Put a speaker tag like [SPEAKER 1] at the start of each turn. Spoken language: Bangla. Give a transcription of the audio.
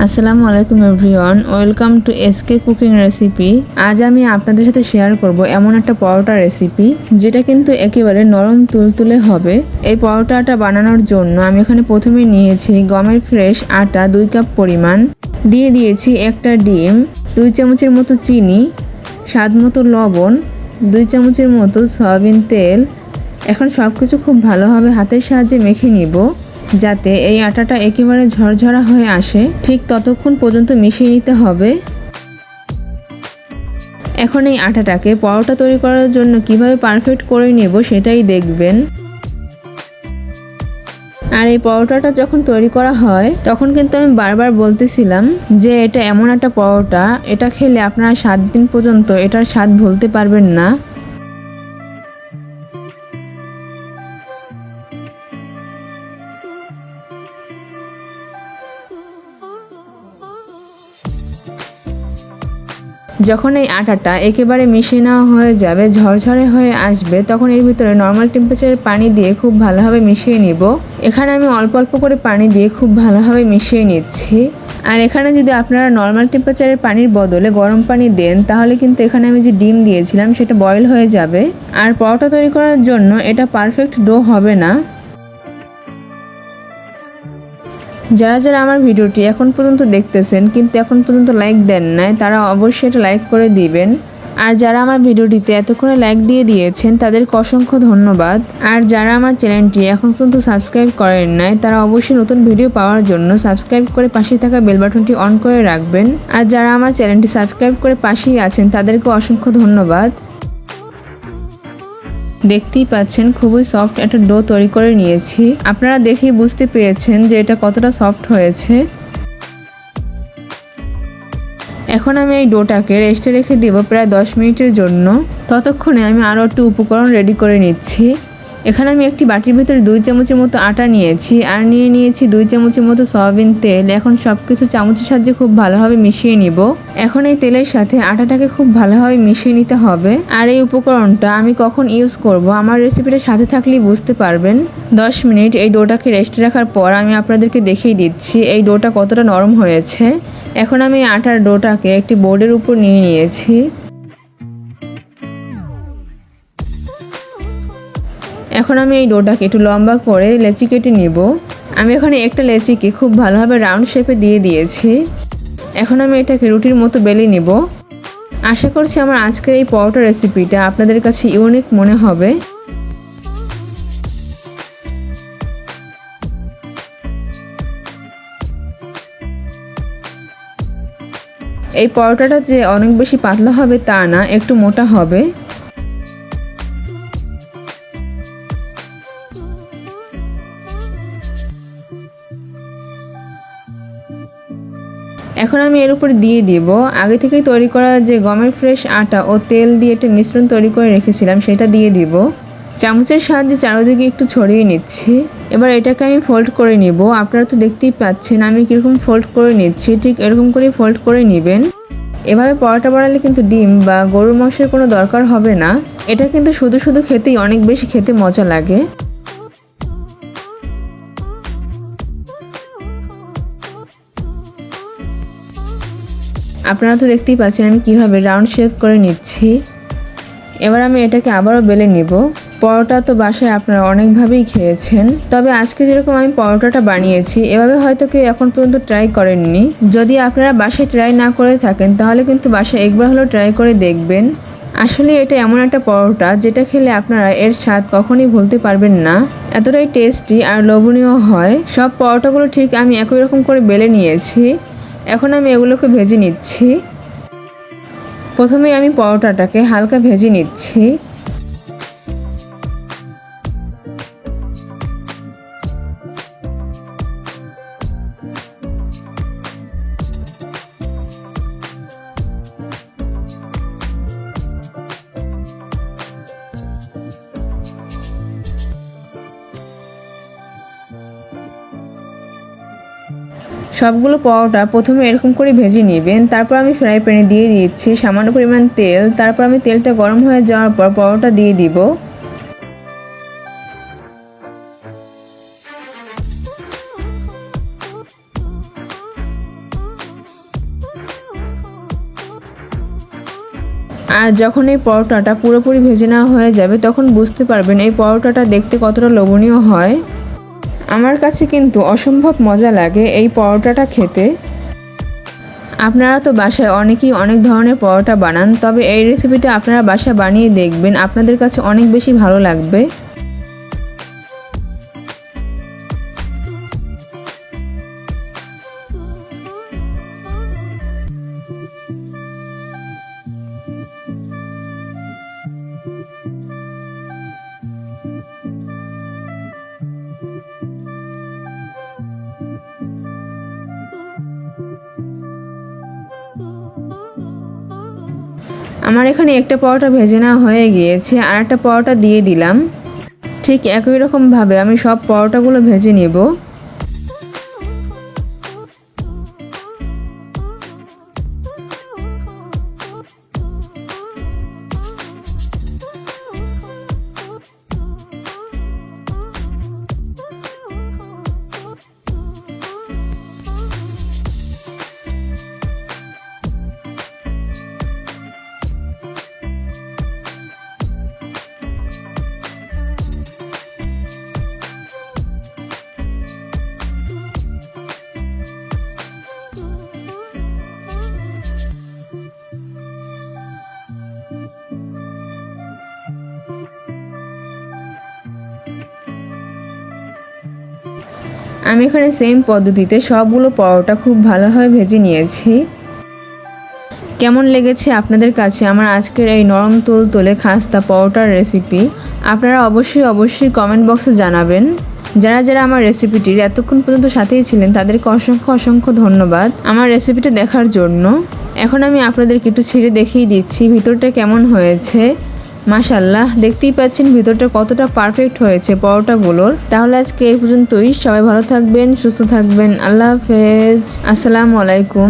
[SPEAKER 1] আসসালামু আলাইকুম everyone, welcome to SK cooking recipe. আজ আমি আপনাদের সাথে শেয়ার করব এমন একটা পরোটা রেসিপি যেটা কিন্তু একেবারে নরম তুলতুলে হবে। এই পরোটাটা বানানোর জন্য আমি এখানে প্রথমে নিয়েছি গমের ফ্রেশ আটা 2 কাপ পরিমাণ, দিয়ে দিয়েছি একটা ডিম, 2 চামচের মতো চিনি, স্বাদ মতো লবণ, 2 চামচের মতো সয়াবিন তেল। এখন সব কিছু খুব ভালোভাবে হাতের সাহায্যে মেখে নিব যাতে এই আটাটা একেবারে ঝরঝরা হয়ে আসে। ঠিক ততক্ষণ পর্যন্ত মিশিয়ে নিতে হবে। এখন এই আটাটাকে পরোটা তৈরি করার জন্য কিভাবে পারফেক্ট করে নেব সেটাই দেখবেন। আর এই পরোটাটা যখন তৈরি করা হয় তখন কিন্তু আমি বারবার বলতেছিলাম যে এটা এমন একটা পরোটা, এটা খেলে আপনারা 7 দিন পর্যন্ত এটার স্বাদ ভুলতে পারবেন না। যখন এই আটাটা একেবারে মিশিয়ে নেওয়া হয়ে যাবে, ঝরঝরে হয়ে আসবে, তখন এর ভিতরে নর্মাল টেম্পারেচারের পানি দিয়ে খুব ভালোভাবে মিশিয়ে নিব। এখানে আমি অল্প অল্প করে পানি দিয়ে খুব ভালোভাবে মিশিয়ে নিচ্ছি। আর এখানে যদি আপনারা নর্মাল টেম্পারেচারের পানির বদলে গরম পানি দেন তাহলে কিন্তু এখানে আমি যে ডিম দিয়েছিলাম সেটা বয়েল হয়ে যাবে, আর পরোটা তৈরি করার জন্য এটা পারফেক্ট ডো হবে না। যারা যারা আমার ভিডিওটি এখন পর্যন্ত দেখতেছেন কিন্তু এখন পর্যন্ত লাইক দেন নাই, তারা অবশ্যই এটা লাইক করে দিবেন। আর যারা আমার ভিডিওটিতে এতক্ষণে লাইক দিয়ে দিয়েছেন তাদেরকে অসংখ্য ধন্যবাদ। আর যারা আমার চ্যানেলটি এখন পর্যন্ত সাবস্ক্রাইব করেন নাই তারা অবশ্যই নতুন ভিডিও পাওয়ার জন্য সাবস্ক্রাইব করে পাশে থাকা বেল বাটনটি অন করে রাখবেন। আর যারা আমার চ্যানেলটি সাবস্ক্রাইব করে পাশেই আছেন তাদেরকে অসংখ্য ধন্যবাদ। দেখতেই পাচ্ছেন খুবই সফট একটা ডো তৈরি করে নিয়েছি। আপনারা দেখেই বুঝতে পেরেছেন যে এটা কতটা সফট হয়েছে। এখন আমি এই ডোটাকে রেস্টে রেখে দিব প্রায় 10 মিনিটের জন্য। ততক্ষণে আমি আরও একটু উপকরণ রেডি করে নিচ্ছি। এখানে আমি একটি বাটির ভিতরে 2 চামচের মতো আটা নিয়েছি আর নিয়েছি 2 চামচের মতো সয়াবিন তেল। এখন সব কিছু চামচের সাহায্যে খুব ভালোভাবে মিশিয়ে নিব। এখন এই তেলের সাথে আটাটাকে খুব ভালোভাবে মিশিয়ে নিতে হবে। আর এই উপকরণটা আমি কখন ইউজ করব আমার রেসিপিটা সাথে থাকলেই বুঝতে পারবেন। 10 মিনিট এই ডোটাকে রেস্টে রাখার পর আমি আপনাদেরকে দেখিয়ে দিচ্ছি এই ডোটা কতটা নরম হয়েছে। এখন আমি আটার ডোটাকে একটি বোর্ডের উপর নিয়ে নিয়েছি। এখন আমি এই ডোটাকে একটু লম্বা করে লেচি কেটে নিব। আমি এখানে একটা লেচিকে খুব ভালোভাবে রাউন্ড শেপে দিয়ে দিয়েছি। এখন আমি এটাকে রুটির মতো বেলে নিব। আশা করছি আমার আজকের এই পরোটা রেসিপিটা আপনাদের কাছে ইউনিক মনে হবে। এই পরোটাটা যে অনেক বেশি পাতলা হবে তা না, একটু মোটা হবে। এখন আমি এর উপর দিয়ে দিব আগে থেকেই তৈরি করা যে গমের ফ্রেশ আটা ও তেল দিয়ে একটা মিশ্রণ তৈরি করে রেখেছিলাম সেটা দিয়ে দিব। চামচের সাহায্যে চারদিকে একটু ছড়িয়ে নিচ্ছি। এবার এটাকে আমি ফোল্ড করে নিব। আপনারা তো দেখতেই পাচ্ছেন আমি কীরকম ফোল্ড করে নিচ্ছি, ঠিক এরকম করেই ফোল্ড করে নেবেন। এভাবে পরোটা বানালে কিন্তু ডিম বা গরুর মাংসের কোনো দরকার হবে না। এটা কিন্তু শুধু শুধু খেতেই অনেক বেশি খেতে মজা লাগে। আপনারা তো দেখতেই পাচ্ছেন আমি কিভাবে রাউন্ড শেপ করে নিচ্ছি। এবার আমি এটাকে আবারও বেলে নিব। পরোটা তো বাসায় আপনারা অনেকভাবেই খেয়েছেন, তবে আজকে যেরকম আমি পরোটাটা বানিয়েছি এভাবে হয়তো কেউ এখন পর্যন্ত ট্রাই করেননি। যদি আপনারা বাসায় ট্রাই না করে থাকেন তাহলে কিন্তু বাসায় একবার হলেও ট্রাই করে দেখবেন। আসলে এটা এমন একটা পরোটা যেটা খেলে আপনারা এর স্বাদ কখনই ভুলতে পারবেন না। এতটাই টেস্টি আর লোভনীয় হয়। সব পরোটাগুলো ঠিক আমি একই রকম করে বেলে নিয়েছি। এখন আমি এগুলোকে ভেজে নিচ্ছি। প্রথমে আমি পরোটাটাকে হালকা ভেজে নিচ্ছি। সবগুলো পরোটা প্রথমে এরকম করে ভেজে নেবেন। তারপর আমি ফ্রাই প্যানে দিয়ে দিচ্ছি সামান্য পরিমাণ তেল। তারপর আমি তেলটা গরম হয়ে যাওয়ার পর পরোটা দিয়ে দিব। আর যখন এই পরোটাটা পুরোপুরি ভেজে নেওয়া হয়ে যাবে তখন বুঝতে পারবেন এই পরোটাটা দেখতে কতটা লোভনীয় হয়। আমার কাছে কিন্তু অসম্ভব মজা লাগে এই পরোটাটা খেতে। আপনারা তো বাসায় অনেকেই অনেক ধরনের পরোটা বানান, তবে এই রেসিপিটা আপনারা বাসায় বানিয়ে দেখবেন, আপনাদের কাছে অনেক বেশি ভালো লাগবে। আমার এখানে একটা পরোটা ভেজে নেওয়া হয়ে গিয়েছে, আর একটা পরোটা দিয়ে দিলাম। ঠিক একই রকমভাবে আমি সব পরোটাগুলো ভেজে নেব। আমি এখানে সেম পদ্ধতিতে সবগুলো পরোটা খুব ভালোভাবে ভেজে নিয়েছি। কেমন লেগেছে আপনাদের কাছে আমার আজকের এই নরম তুলতুলে খাস্তা পরোটার রেসিপি? আপনারা অবশ্যই কমেন্ট বক্সে জানাবেন। যারা যারা আমার রেসিপিটির এতক্ষণ পর্যন্ত সাথেই ছিলেন তাদেরকে অসংখ্য ধন্যবাদ আমার রেসিপিটা দেখার জন্য। এখন আমি আপনাদেরকে একটু ছিঁড়ে দেখিয়ে দিচ্ছি ভিতরটা কেমন হয়েছে। মাশাআল্লাহ, দেখতেই পাচ্ছেন ভিতরটা কতটা পারফেক্ট হয়েছে পরোটাগুলোর। তাহলে আজকে এই পর্যন্তই। সবাই ভালো থাকবেন, সুস্থ থাকবেন। আল্লাহ হাফেজ, আসসালামু আলাইকুম।